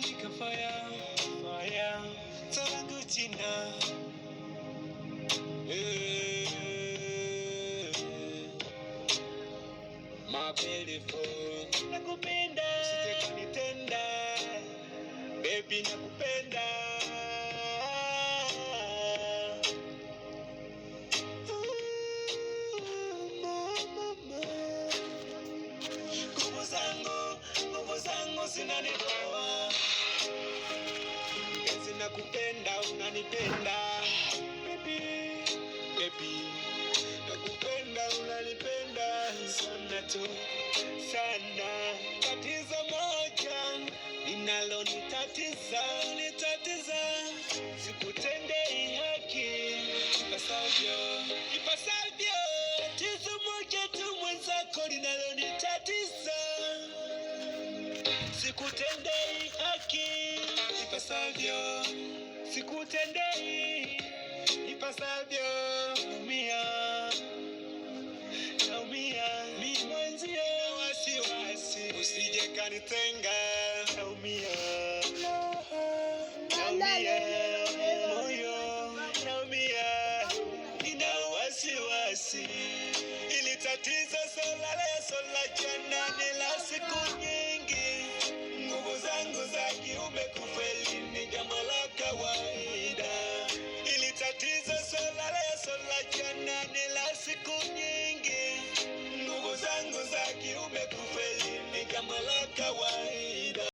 umeandika fire, fire, langu jina. My beautiful, nakupenda, usije kunitenda, baby nakupenda. Nguvu zangu zinanipoa, penzi nakupenda, unanipenda, baby, baby, nakupenda, unanipenda sana tu, sana. Tatizo moja linalonitatiza, sikutendei haki ipasavyo. Tatizo moja tu mwenzako linalonitatiza, sikutendei haki ipasavyo, sikutendei ipasavyo. Naumia, mimi mwenzio, wasiwasi, usije kanitenga. Naumia, moyo, naumia, nina wasiwasi. Ili tatizo sola jana ni la siku nyingi. Nguvu zangu za kiume kufeli ni jambo la kawaida. Ili tatizo sola jana ni la siku nyingi. Nguvu zangu za kiume kufeli ni jambo la kawaida.